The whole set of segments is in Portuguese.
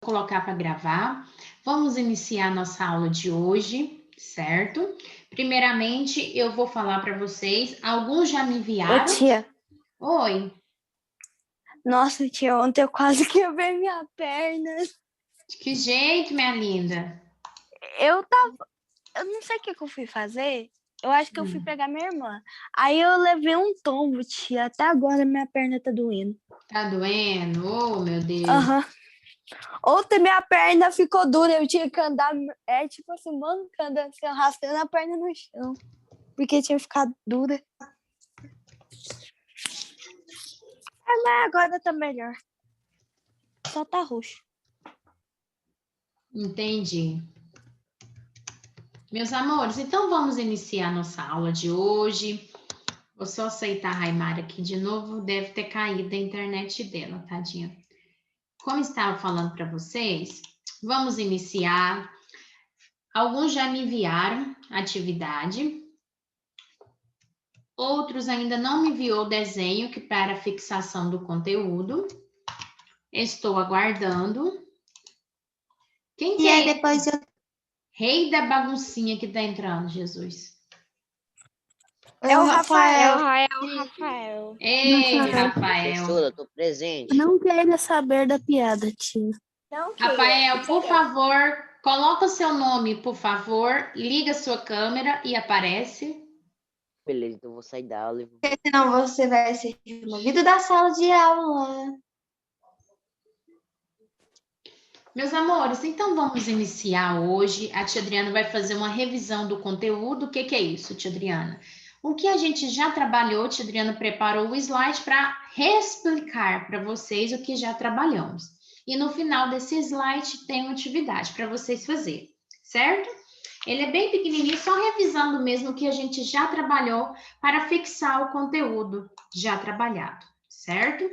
colocar para gravar. Vamos iniciar nossa aula de hoje, certo? Primeiramente, eu vou falar para vocês. Alguns já me enviaram. Ô, tia. Oi. Nossa, tia, ontem eu quase quebrei minha perna. De que jeito, minha linda? Eu não sei o que eu fui fazer. Eu acho que eu fui pegar minha irmã. Aí eu levei um tombo, tia. Até agora minha perna tá doendo. Tá doendo? Oh, meu Deus. Aham. Ontem minha perna ficou dura. Eu tinha que andar, tipo assim, mancando, assim, arrastando a perna no chão. Porque tinha ficado dura. Mas agora tá melhor. Só tá roxo. Entendi. Meus amores, então vamos iniciar nossa aula de hoje. Vou só aceitar a Raimara aqui de novo, deve ter caído a internet dela, tadinha. Como estava falando para vocês, vamos iniciar. Alguns já me enviaram atividade, outros ainda não me enviou o desenho que para fixação do conteúdo. Estou aguardando. Quem que é depois eu... Rei da baguncinha que tá entrando, Jesus? É o Rafael. Rafael. Ei, Rafael. Rafael. Professora, tô presente. Não queira saber da piada, tia. Não Rafael, por favor, coloca o seu nome, por favor, liga a sua câmera e aparece. Beleza, então eu vou sair da aula e vou... Senão você vai ser removido da sala de aula. Meus amores, então vamos iniciar hoje. A tia Adriana vai fazer uma revisão do conteúdo. O que é isso, tia Adriana? O que a gente já trabalhou, tia Adriana preparou o slide para reexplicar para vocês o que já trabalhamos. E no final desse slide tem uma atividade para vocês fazerem, certo? Ele é bem pequenininho, só revisando mesmo o que a gente já trabalhou para fixar o conteúdo já trabalhado, certo?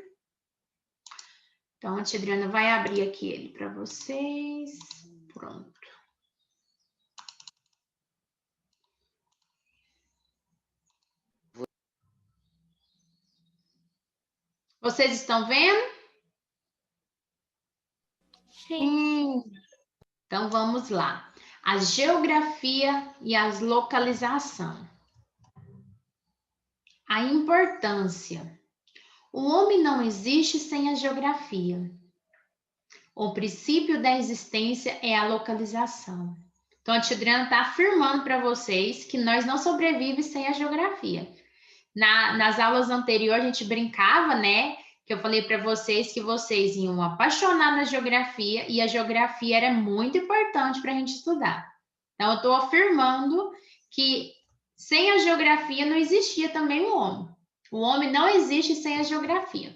Então, a tia Adriana vai abrir aqui ele para vocês. Pronto. Vocês estão vendo? Sim. Então, vamos lá. A geografia e as localização. A importância. O homem não existe sem a geografia. O princípio da existência é a localização. Então, a tia Adriana está afirmando para vocês que nós não sobrevivemos sem a geografia. Nas aulas anteriores, a gente brincava, né? Que eu falei para vocês que vocês iam apaixonar na geografia e a geografia era muito importante para a gente estudar. Então, eu estou afirmando que sem a geografia não existia também o homem. O homem não existe sem a geografia.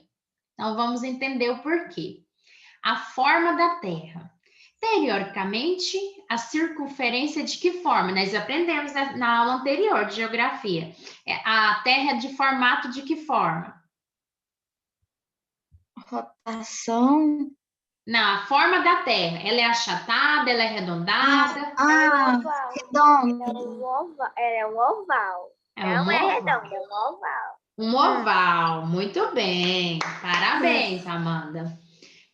Então, vamos entender o porquê. A forma da Terra. Teoricamente, a circunferência de que forma? Nós aprendemos na aula anterior de geografia. A Terra é de formato de que forma? Rotação. Não, a forma da Terra. Ela é achatada, ela é arredondada? Redondo. É um oval. Não é redondo, é um oval. Um oval, muito bem. Parabéns, Amanda.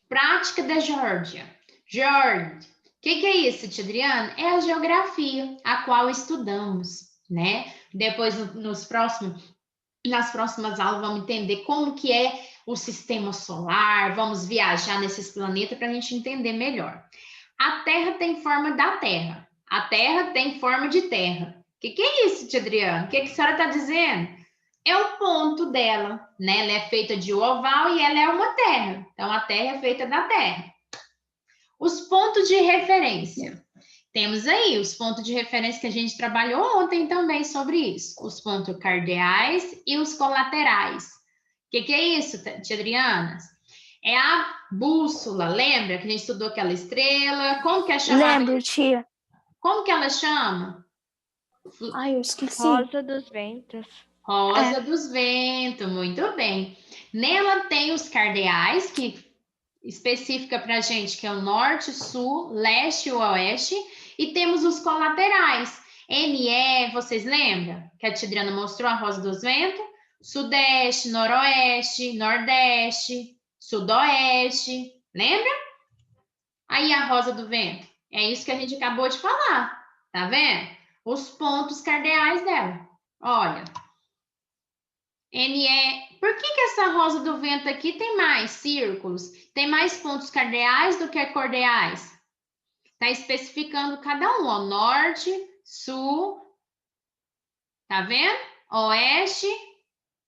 Prática da Geórgia. Geórgia, o que é isso, tia Adriana? É a geografia, a qual estudamos, né? Depois, nas próximas aulas, vamos entender como que é o sistema solar, vamos viajar nesses planetas para a gente entender melhor. A Terra tem forma da Terra. A Terra tem forma de terra. O que é isso, tia Adriana? O que a senhora está dizendo? É o ponto dela, né? Ela é feita de oval e ela é uma terra. Então, a Terra é feita da Terra. Os pontos de referência. Temos aí os pontos de referência que a gente trabalhou ontem também sobre isso. Os pontos cardeais e os colaterais. O que é isso, tia Adriana? É a bússola, lembra que a gente estudou aquela estrela? Como que é chamada? Lembro, tia. Como que ela chama? Ai, eu esqueci. Rosa dos ventos. Rosa dos ventos, muito bem. Nela tem os cardeais, que especifica para a gente que é o norte, sul, leste e oeste. E temos os colaterais. NE, vocês lembram? Que a tia Adriana mostrou a rosa dos ventos? Sudeste, noroeste, nordeste, sudoeste. Lembra? Aí a rosa do vento. É isso que a gente acabou de falar. Tá vendo? Os pontos cardeais dela. Olha. NE. Por que essa rosa do vento aqui tem mais círculos? Tem mais pontos cardeais do que cordeais? Está especificando cada um, ó. Norte, sul, tá vendo? Oeste,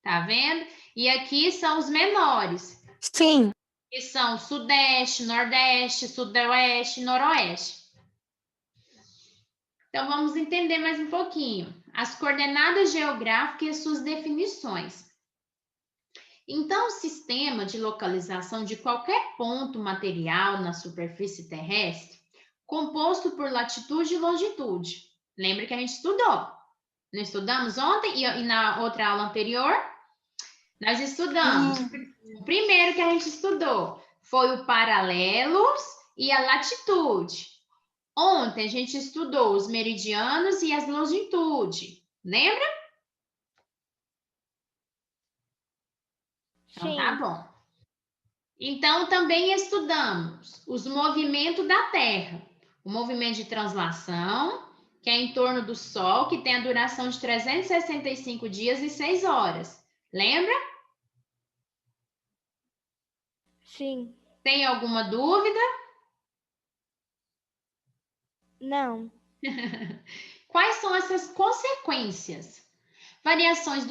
tá vendo? E aqui são os menores. Sim. Que são sudeste, nordeste, sudoeste, noroeste. Então, vamos entender mais um pouquinho. As coordenadas geográficas e suas definições. Então, o sistema de localização de qualquer ponto material na superfície terrestre, composto por latitude e longitude. Lembra que a gente estudou? Não estudamos ontem e na outra aula anterior? Nós estudamos. O primeiro que a gente estudou foi o paralelos e a latitude. Ontem a gente estudou os meridianos e as longitudes. Lembra? Então, Sim. tá bom. Então, também estudamos os movimentos da Terra. O movimento de translação, que é em torno do Sol, que tem a duração de 365 dias e 6 horas. Lembra? Sim. Tem alguma dúvida? Não. Quais são essas consequências? Variações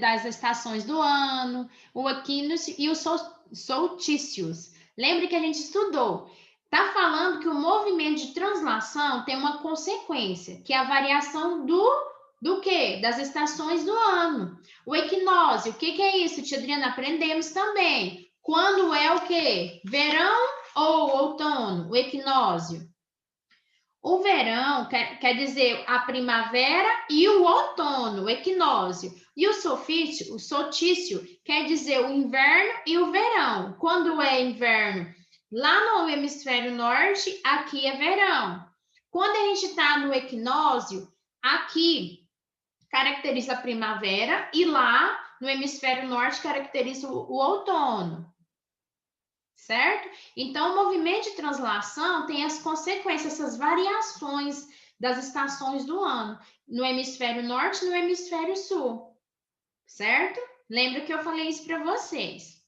das estações do ano, o equinócio e os solstícios. Lembre que a gente estudou. Está falando que o movimento de translação tem uma consequência, que é a variação do quê? Das estações do ano. O equinócio, o que é isso, tia Adriana? Aprendemos também. Quando é o quê? Verão ou outono? O equinócio. O verão quer dizer a primavera e o outono, o equinócio. E o solstício, quer dizer o inverno e o verão. Quando é inverno lá no hemisfério norte, aqui é verão. Quando a gente está no equinócio, aqui caracteriza a primavera e lá no hemisfério norte caracteriza o outono. Certo? Então, o movimento de translação tem as consequências, essas variações das estações do ano, no hemisfério norte e no hemisfério sul, certo? Lembra que eu falei isso para vocês.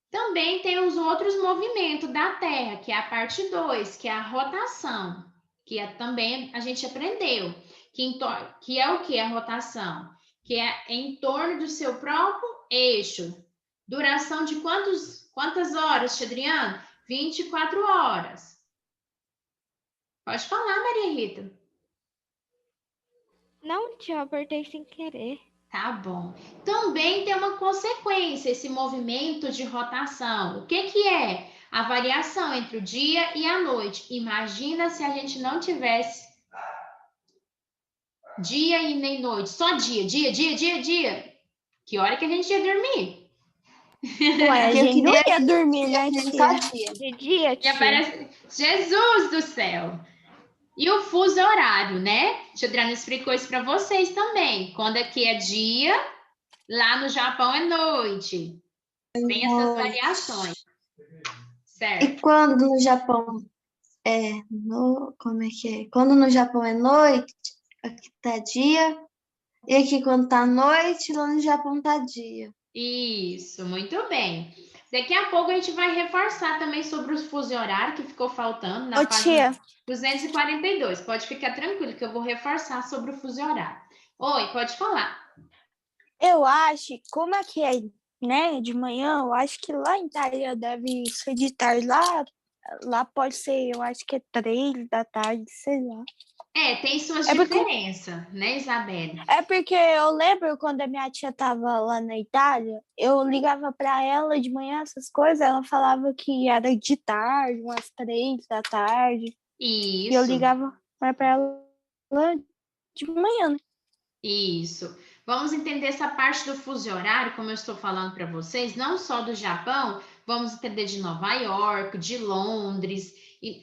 Também tem os outros movimentos da Terra, que é a parte 2, que é a rotação, que também a gente aprendeu, que é o que a rotação? Que é em torno do seu próprio eixo. Duração de quantas horas, tia Adriana? 24 horas. Pode falar, Maria Rita. Não, tia, eu apertei sem querer. Tá bom. Também tem uma consequência esse movimento de rotação. O que é? A variação entre o dia e a noite. Imagina se a gente não tivesse dia e nem noite, só dia. Que hora que a gente ia dormir? Ué, a gente não ia dormir, né, Só tia? dia. De dia, E tia. aparece... Jesus do céu! E o fuso horário, né? Tia Adriana explicou isso para vocês também. Quando aqui é dia, lá no Japão é noite. Tem essas variações. Certo? E quando no Japão como é que é? Quando no Japão é noite, aqui tá dia. E aqui quando tá noite, lá no Japão tá dia. Isso, muito bem. Daqui a pouco a gente vai reforçar também sobre o fuso horário que ficou faltando na Ô, página tia, 242. Pode ficar tranquilo que eu vou reforçar sobre o fuso horário. Oi, pode falar. eu acho, como é que é, né, de manhã, eu acho que lá em Itália deve ser de tarde. Lá pode ser, eu acho que é 3 da tarde, sei lá. Tem suas É porque- diferenças, né, Isabelle? É porque eu lembro quando a minha tia tava lá na Itália, eu ligava para ela de manhã, essas coisas, ela falava que era de tarde, umas 3 da tarde. E eu Isso. ligava para ela de manhã, né? Isso. Vamos entender essa parte do fuso horário, como eu estou falando para vocês, não só do Japão, vamos entender de Nova York, de Londres,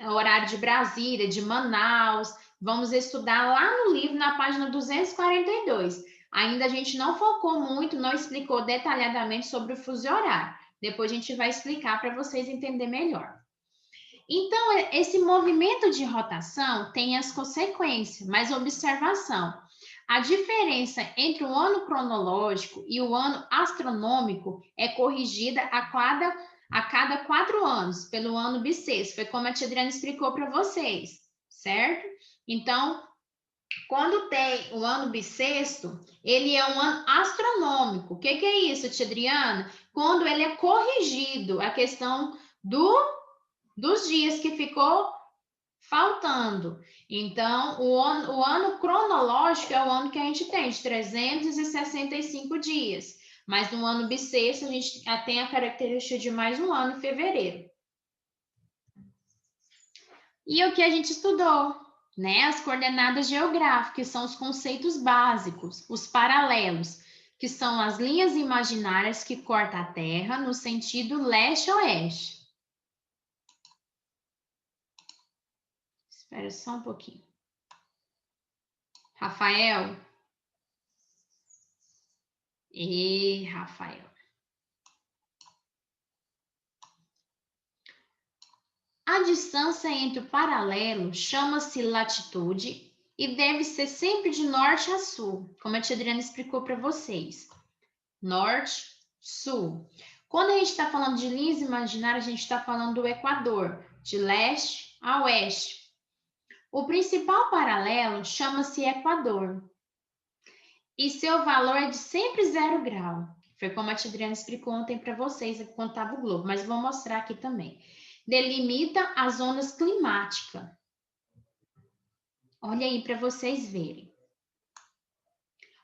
horário de Brasília, de Manaus. Vamos estudar lá no livro, na página 242. Ainda a gente não focou muito, não explicou detalhadamente sobre o fuso horário. Depois a gente vai explicar para vocês entenderem melhor. Então, esse movimento de rotação tem as consequências, mas observação. A diferença entre o ano cronológico e o ano astronômico é corrigida a cada 4 anos, pelo ano bissexto. Foi como a tia Adriana explicou para vocês, certo? Então, quando tem o ano bissexto, ele é um ano astronômico. O que é isso, tia Adriana? Quando ele é corrigido, a questão dos dias que ficou faltando. Então, o ano cronológico é o ano que a gente tem, de 365 dias. Mas no ano bissexto, a gente tem a característica de mais um ano, em fevereiro. E o que a gente estudou, né? As coordenadas geográficas, que são os conceitos básicos, os paralelos, que são as linhas imaginárias que cortam a Terra no sentido leste-oeste. Espera só um pouquinho. Rafael? Rafael. A distância entre o paralelo chama-se latitude e deve ser sempre de norte a sul, como a tia Adriana explicou para vocês. Norte, sul. Quando a gente está falando de linhas imaginárias, a gente está falando do Equador, de leste a oeste. O principal paralelo chama-se Equador. E seu valor é de sempre 0 grau. Foi como a tia Adriana explicou ontem para vocês, quando estava o globo, mas vou mostrar aqui também. Delimita as zonas climáticas. Olha aí para vocês verem.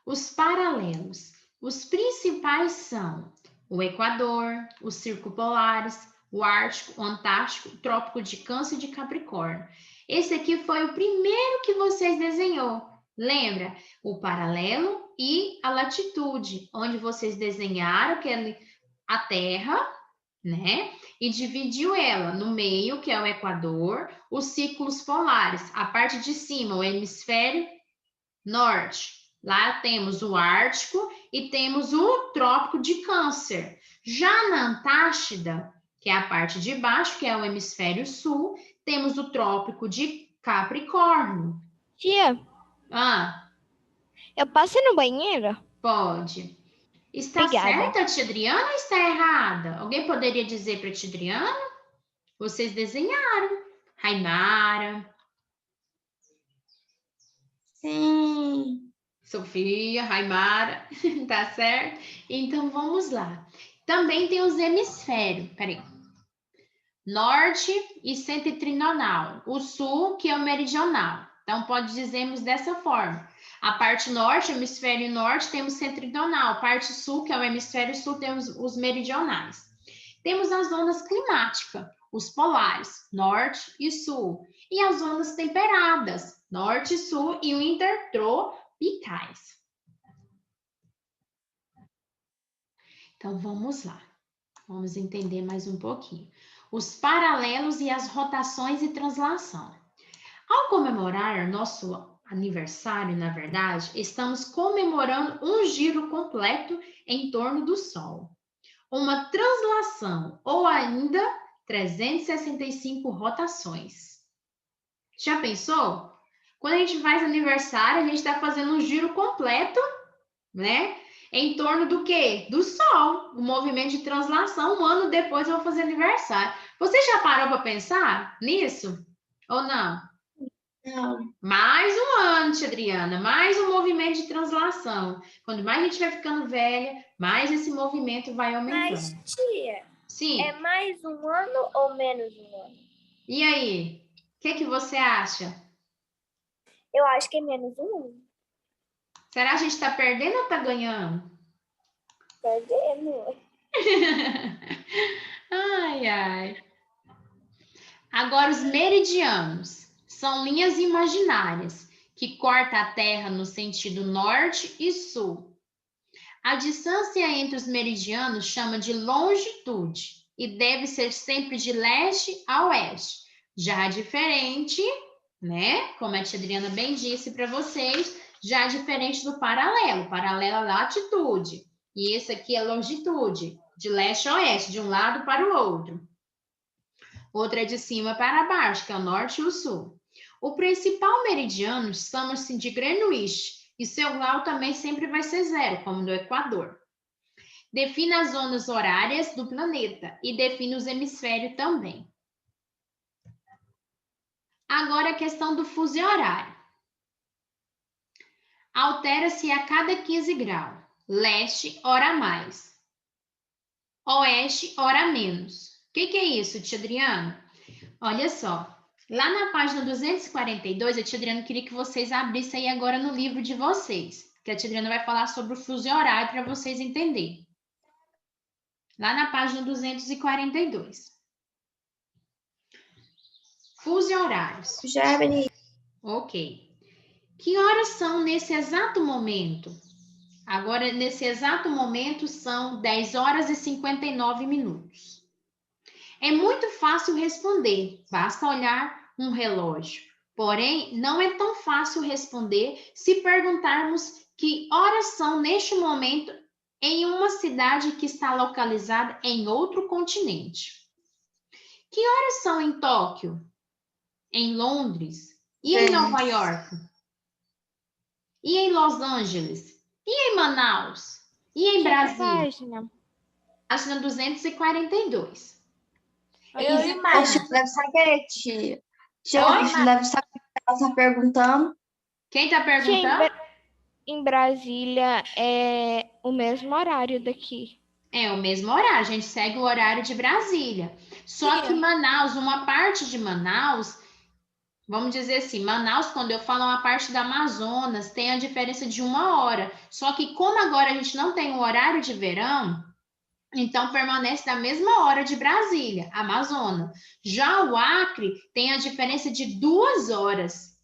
Os paralelos. Os principais são o Equador, os Círculos Polares, o Ártico, o Antártico, o Trópico de Câncer e de Capricórnio. Esse aqui foi o primeiro que vocês desenhou. Lembra? O paralelo e a latitude, onde vocês desenharam a Terra, né? E dividiu ela no meio, que é o Equador, os círculos polares. A parte de cima, o hemisfério norte. Lá temos o Ártico e temos o Trópico de Câncer. Já na Antártida, que é a parte de baixo, que é o hemisfério sul, temos o Trópico de Capricórnio. Tia, eu posso ir no banheiro? Pode. Está Obrigada. certa, tia Adriana, ou está errada? Alguém poderia dizer para a tia Adriana? Vocês desenharam. Raimara. Sim. Sofia, Raimara, tá certo? Então, vamos lá. Também tem os hemisférios, peraí. Norte e setentrional. O sul, que é o meridional. Então, pode dizermos dessa forma. A parte norte, hemisfério norte, temos setentrional. A parte sul, que é o hemisfério sul, temos os meridionais. Temos as zonas climáticas, os polares, norte e sul. E as zonas temperadas, norte e sul, e o intertropicais. Então, vamos lá. Vamos entender mais um pouquinho. Os paralelos e as rotações e translação. Ao comemorar nosso aniversário, na verdade, estamos comemorando um giro completo em torno do Sol. Uma translação, ou ainda 365 rotações. Já pensou? Quando a gente faz aniversário, a gente está fazendo um giro completo, né? Em torno do quê? Do Sol. O movimento de translação, um ano depois eu vou fazer aniversário. Você já parou para pensar nisso? Ou não? Não. Mais um ano, tia Adriana. Mais um movimento de translação. Quando mais a gente vai ficando velha, mais esse movimento vai aumentando. Mas, tia, sim. É mais um ano ou menos um ano? E aí? O que você acha? Eu acho que é menos um ano. Será que a gente está perdendo ou está ganhando? Perdendo. Ai, ai. Agora, os meridianos são linhas imaginárias que cortam a Terra no sentido norte e sul. A distância entre os meridianos chama de longitude e deve ser sempre de leste a oeste. Já diferente, né? Como a tia Adriana bem disse para vocês, já diferente do paralelo. Paralelo é latitude. E esse aqui é longitude, de leste a oeste, de um lado para o outro. outra é de cima para baixo, que é o norte e o sul. O principal meridiano chama-se de Greenwich, e seu grau também sempre vai ser 0, como do Equador. Define as zonas horárias do planeta e define os hemisférios também. Agora a questão do fuso horário. Altera-se a cada 15 graus. Leste, hora mais. Oeste, hora menos. O que é isso, tia Adriana? Olha só. Lá na página 242, a tia Adriana queria que vocês abrissem aí agora no livro de vocês. Que a tia Adriana vai falar sobre o fuso horário para vocês entenderem. Lá na página 242. Fuso horários. Já, Beni. Ok. Que horas são nesse exato momento? Agora, nesse exato momento, são 10 horas e 59 minutos. É muito fácil responder, basta olhar um relógio. Porém, não é tão fácil responder se perguntarmos que horas são neste momento em uma cidade que está localizada em outro continente. Que horas são em Tóquio? Em Londres? E em Nova York? E em Los Angeles? E em Manaus? E em Brasília? Página 242. A gente deve saber, tia. A gente deve saber o que ela está perguntando. Quem está perguntando? Em Brasília é o mesmo horário daqui. É o mesmo horário, a gente segue o horário de Brasília. Só que Manaus, uma parte de Manaus, vamos dizer assim, Manaus, quando eu falo uma parte da Amazonas, tem a diferença de 1 hora. Só que como agora a gente não tem o horário de verão, então permanece da mesma hora de Brasília, Amazonas. Já o Acre tem a diferença de 2 horas.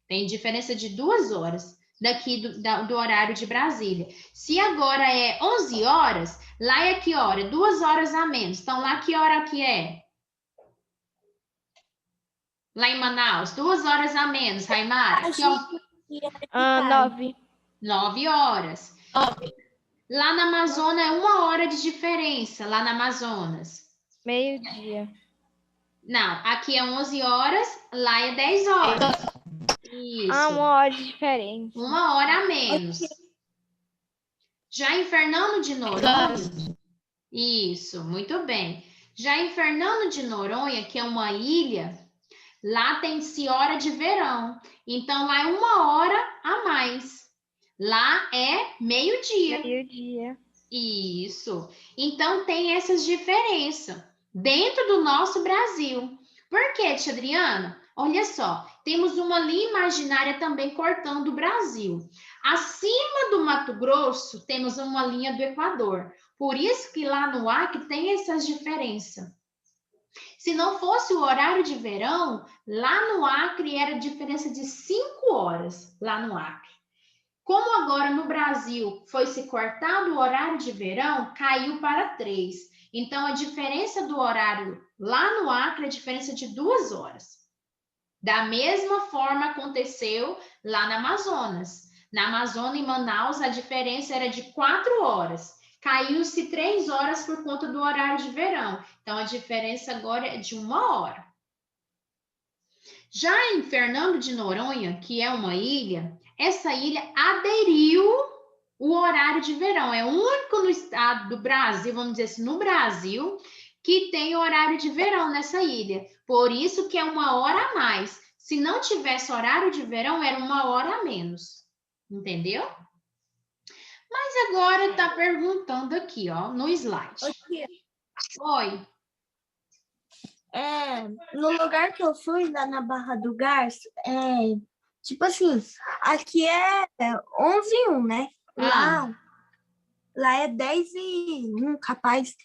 Tem diferença de 2 horas daqui do horário de Brasília. Se agora é 11 horas, lá é que hora? 2 horas a menos. Então, lá que hora que é? Lá em Manaus, 2 horas a menos, Raimara. 9. 9 horas. 9. Lá na Amazônia é 1 hora de diferença, lá na Amazonas. Meio-dia. Não, aqui é 11 horas, lá é 10 horas. Isso. 1 hora de diferença. 1 hora a menos. Já em Fernando de Noronha... Isso, muito bem. Já em Fernando de Noronha, que é uma ilha, lá tem-se hora de verão. Então, lá é 1 hora a mais. Lá é meio-dia. Meio-dia. Isso. Então, tem essas diferenças dentro do nosso Brasil. Por quê, tia Adriana? Olha só, temos uma linha imaginária também cortando o Brasil. Acima do Mato Grosso, temos uma linha do Equador. Por isso que lá no Acre tem essas diferenças. Se não fosse o horário de verão, lá no Acre era diferença de 5 horas, lá no Acre. Como agora no Brasil foi se cortado o horário de verão, caiu para 3. Então, a diferença do horário lá no Acre é a diferença de 2 horas. Da mesma forma aconteceu lá na Amazonas. Na Amazônia, em Manaus, a diferença era de 4 horas. Caiu-se 3 horas por conta do horário de verão. Então, a diferença agora é de 1 hora. Já em Fernando de Noronha, que é uma ilha, essa ilha aderiu o horário de verão. É o único no estado do Brasil, vamos dizer assim, no Brasil, que tem horário de verão nessa ilha. Por isso que é 1 hora a mais. Se não tivesse horário de verão, era 1 hora a menos. Entendeu? Mas agora está perguntando aqui, ó, no slide. Oi. No lugar que eu fui, lá na Barra do Garças, tipo assim, aqui é 11h01, né? Lá é 10h01, capaz.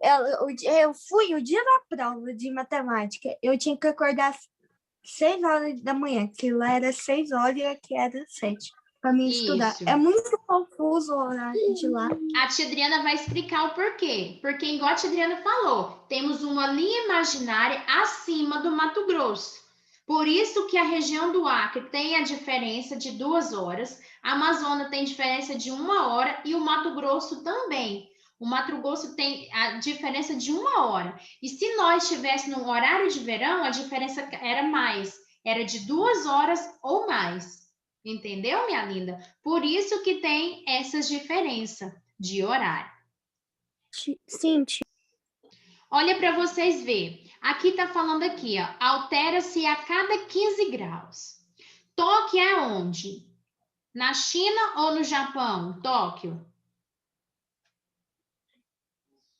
Eu fui o dia da prova de matemática. Eu tinha que acordar às 6 horas da manhã, que lá era 6 horas e aqui era 7, para mim estudar. É muito confuso o horário de lá. A tia Adriana vai explicar o porquê. Porque, igual a tia Adriana falou, temos uma linha imaginária acima do Mato Grosso. Por isso que a região do Acre tem a diferença de 2 horas, a Amazônia tem diferença de 1 hora e o Mato Grosso também. O Mato Grosso tem a diferença de 1 hora. E se nós estivéssemos no horário de verão, a diferença era mais. Era de 2 horas ou mais. Entendeu, minha linda? Por isso que tem essas diferenças de horário. Sim, tia. Olha para vocês verem. Aqui tá falando aqui, ó. Altera-se a cada 15 graus. Tóquio é onde? Na China ou no Japão? Tóquio.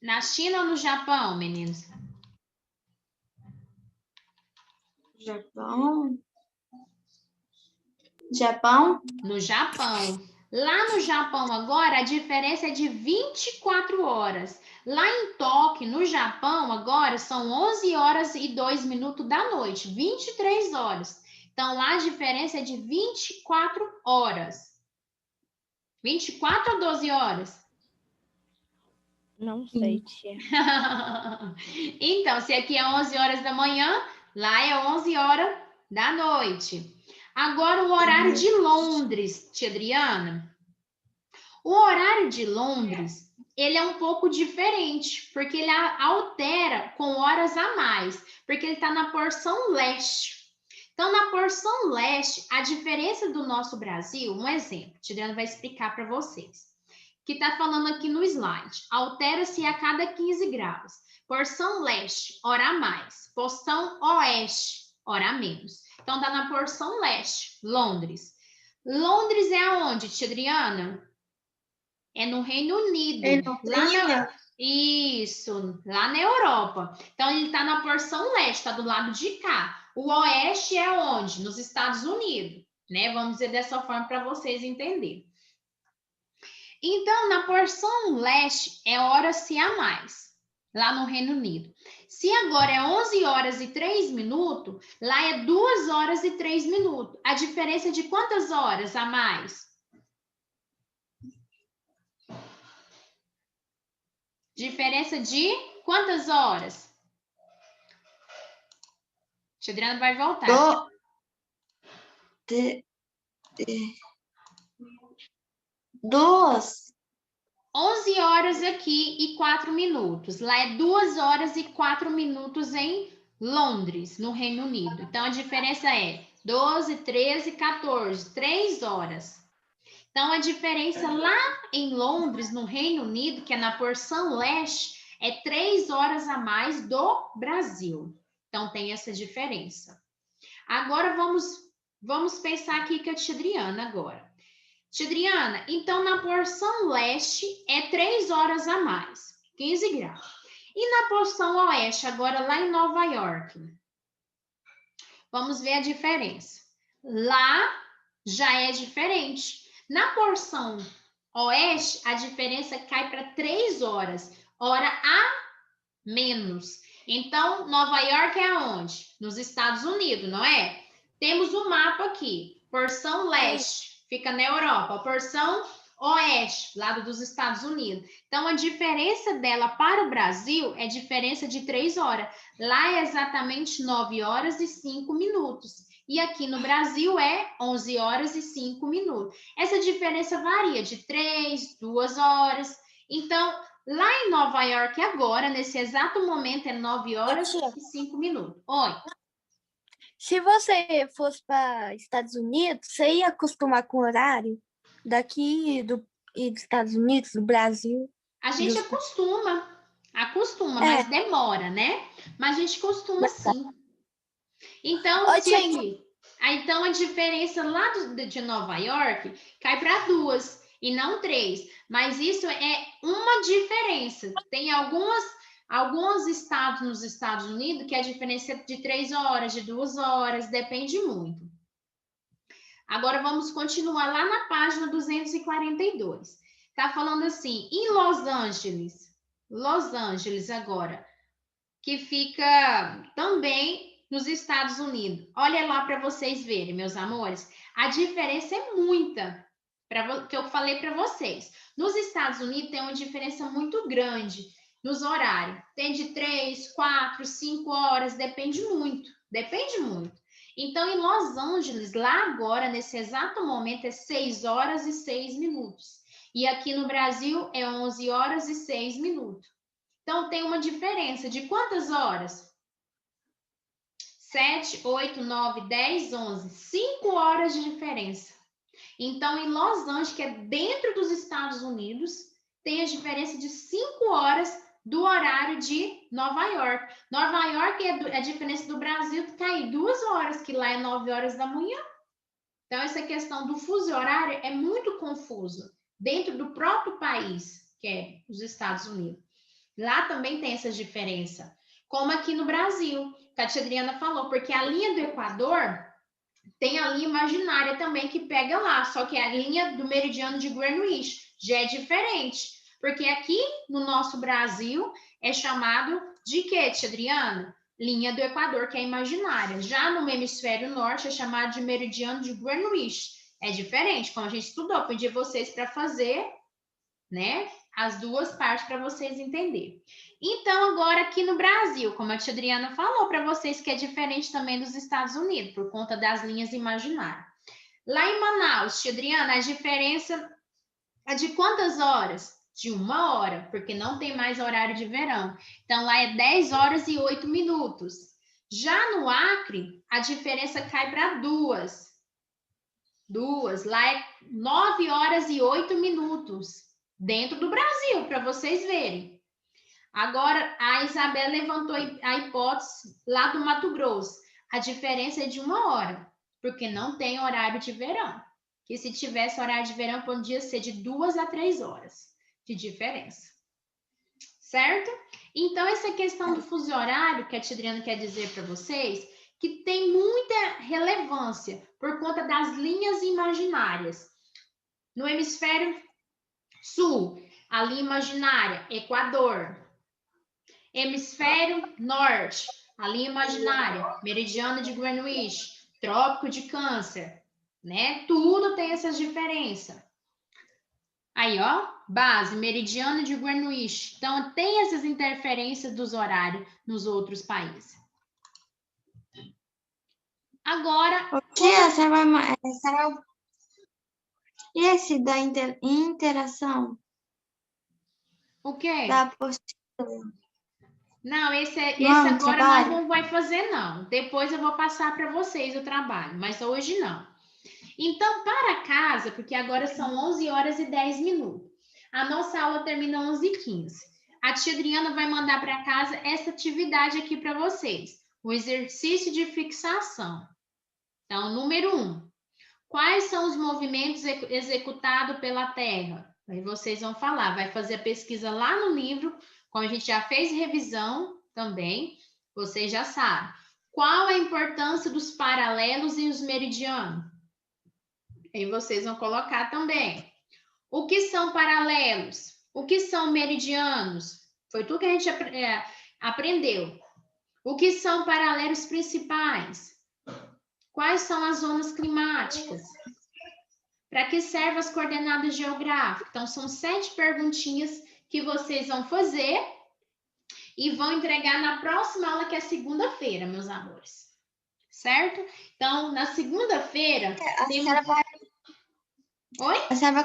Na China ou no Japão, meninos? Japão. Japão? No Japão. Lá no Japão agora, a diferença é de 24 horas. Lá em Tóquio, no Japão, agora são 11 horas e 2 minutos da noite, 23 horas. Então, lá a diferença é de 24 horas. 24 ou 12 horas? Não sei, tia. Então, se aqui é 11 horas da manhã, lá é 11 horas da noite. Agora, o horário de Londres, tia Adriana. O horário de Londres, ele é um pouco diferente, porque ele altera com horas a mais, porque ele está na porção leste. Então, na porção leste, a diferença do nosso Brasil, um exemplo, tia Adriana vai explicar para vocês. Que está falando aqui no slide. Altera-se a cada 15 graus. Porção leste, hora a mais. Porção oeste, hora a menos. Então, está na porção leste, Londres. Londres é aonde, tia Adriana? É no Reino Unido. Isso, lá na Europa. Então, ele está na porção leste, está do lado de cá. O oeste é onde? Nos Estados Unidos. Né? Vamos dizer dessa forma para vocês entenderem. Então, na porção leste é hora-se a mais, lá no Reino Unido. Se agora é 11 horas e 3 minutos, lá é 2 horas e 3 minutos. A diferença é de quantas horas a mais? Diferença de quantas horas? Tia Adriana vai voltar. 2. 11 horas aqui e 4 minutos. Lá é 2 horas e 4 minutos em Londres, no Reino Unido. Então, a diferença é 12, 13, 14, 3 horas. Então, a diferença lá em Londres, no Reino Unido, que é na porção leste, é 3 horas a mais do Brasil. Então, tem essa diferença. Agora, vamos pensar aqui com a tia Adriana agora. Tia Adriana, então na porção leste é 3 horas a mais, 15 graus. E na porção oeste, agora lá em Nova York, vamos ver a diferença. Lá já é diferente. Na porção oeste, a diferença cai para 3 horas, hora a menos. Então, Nova York é aonde? Nos Estados Unidos, não é? Temos o mapa aqui, porção leste. Fica na Europa, a porção oeste, lado dos Estados Unidos. Então, a diferença dela para o Brasil é diferença de 3 horas. Lá é exatamente 9 horas e 5 minutos. E aqui no Brasil é 11 horas e 5 minutos. Essa diferença varia de 3, 2 horas. Então, lá em Nova York agora, nesse exato momento, é 9 horas e 5 minutos. Oi. Se você fosse para Estados Unidos, você ia acostumar com o horário daqui dos Estados Unidos, do Brasil? A gente acostuma, mas demora, né? Mas a gente costuma sim. Então, então a diferença lá de Nova York cai para 2 e não 3. Mas isso é uma diferença. Tem alguns estados nos Estados Unidos que a diferença é de 3 horas, de 2 horas, depende muito. Agora vamos continuar lá na página 242. Tá falando assim, em Los Angeles agora, que fica também nos Estados Unidos. Olha lá para vocês verem, meus amores. A diferença é muita, que eu falei para vocês. Nos Estados Unidos tem uma diferença muito grande nos horários. Tem de 3, 4, 5 horas, depende muito. Então, em Los Angeles, lá agora, nesse exato momento, é 6 horas e 6 minutos. E aqui no Brasil é 11 horas e 6 minutos. Então, tem uma diferença de quantas horas? 7, 8, 9, 10, 11. 5 horas de diferença. Então, em Los Angeles, que é dentro dos Estados Unidos, tem a diferença de 5 horas do horário de Nova York. Nova York é a diferença do Brasil, que está aí 2 horas, que lá é 9 horas da manhã. Então, essa questão do fuso horário é muito confuso dentro do próprio país, que é os Estados Unidos. Lá também tem essa diferença, como aqui no Brasil, que a tia Adriana falou, porque a linha do Equador tem a linha imaginária também que pega lá, só que a linha do meridiano de Greenwich já é diferente, porque aqui no nosso Brasil é chamado de quê, tia Adriana? Linha do Equador, que é imaginária. Já no hemisfério norte é chamado de meridiano de Greenwich. É diferente, como a gente estudou, pedi vocês para fazer, né, as duas partes para vocês entenderem. Então, agora aqui no Brasil, como a tia Adriana falou para vocês, que é diferente também dos Estados Unidos, por conta das linhas imaginárias. Lá em Manaus, tia Adriana, a diferença é de quantas horas? De 1 hora, porque não tem mais horário de verão. Então, lá é 10 horas e 8 minutos. Já no Acre, a diferença cai para 2. Lá é 9 horas e 8 minutos. Dentro do Brasil, para vocês verem. Agora, a Isabel levantou a hipótese lá do Mato Grosso. A diferença é de 1 hora, porque não tem horário de verão. Que se tivesse horário de verão, podia ser de 2 a 3 horas de diferença. Certo? Então, essa questão do fuso horário, que a tia Adriana quer dizer para vocês, que tem muita relevância por conta das linhas imaginárias. No hemisfério sul, a linha imaginária, Equador. Hemisfério norte, a linha imaginária, meridiano de Greenwich, trópico de Câncer, né? Tudo tem essas diferenças. Aí, ó, base, meridiano de Greenwich. Então, tem essas interferências dos horários nos outros países. Agora... O que a senhora... E esse da interação? O quê? Da apostila. Não, esse agora nós não vai fazer, não. Depois eu vou passar para vocês o trabalho, mas hoje não. Então, para casa, porque agora são 11 horas e 10 minutos. A nossa aula termina 11h15. A tia Adriana vai mandar para casa essa atividade aqui para vocês. O exercício de fixação. Então, número 1. Quais são os movimentos executados pela Terra? Aí vocês vão falar, vai fazer a pesquisa lá no livro, como a gente já fez revisão também, vocês já sabem. Qual a importância dos paralelos e os meridianos? Aí vocês vão colocar também. O que são paralelos? O que são meridianos? Foi tudo que a gente aprendeu. O que são paralelos principais? Quais são as zonas climáticas? Para que servem as coordenadas geográficas? Então, são 7 perguntinhas que vocês vão fazer e vão entregar na próxima aula, que é segunda-feira, meus amores. Certo? Então, na segunda-feira... A senhora vai... Oi? A senhora vai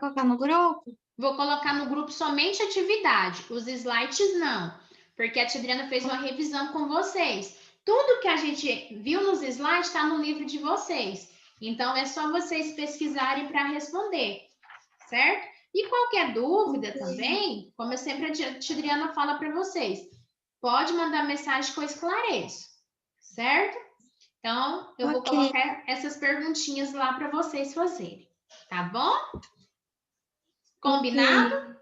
colocar no grupo? Vou colocar no grupo somente atividade. Os slides não. Porque a tia Adriana fez uma revisão com vocês. Tudo que a gente viu nos slides está no livro de vocês. Então, é só vocês pesquisarem para responder, certo? E qualquer dúvida também, como eu sempre a tia Adriana fala para vocês, pode mandar mensagem que eu esclareço, certo? Então, eu vou colocar essas perguntinhas lá para vocês fazerem, tá bom? Combinado?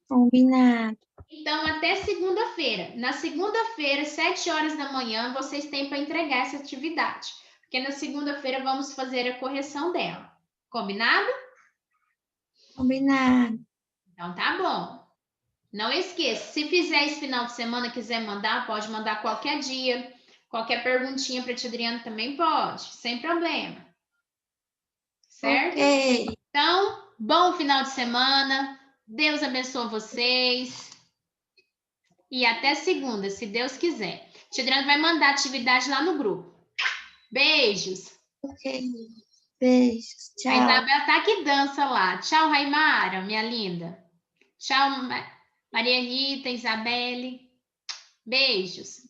Combinado. Então, até segunda-feira. Na segunda-feira, 7 horas da manhã, vocês têm para entregar essa atividade. Porque na segunda-feira vamos fazer a correção dela. Combinado? Combinado. Então, tá bom. Não esqueça, se fizer esse final de semana, quiser mandar, pode mandar qualquer dia. Qualquer perguntinha para a tia Adriana também pode, sem problema. Certo? Ok. Então, bom final de semana. Deus abençoe vocês. E até segunda, se Deus quiser. Tia Adriana vai mandar a atividade lá no grupo. Beijos. Ok. Beijos. Tchau. A Isabela tá que dança lá. Tchau, Raimara, minha linda. Tchau, Maria Rita, Isabelle. Beijos.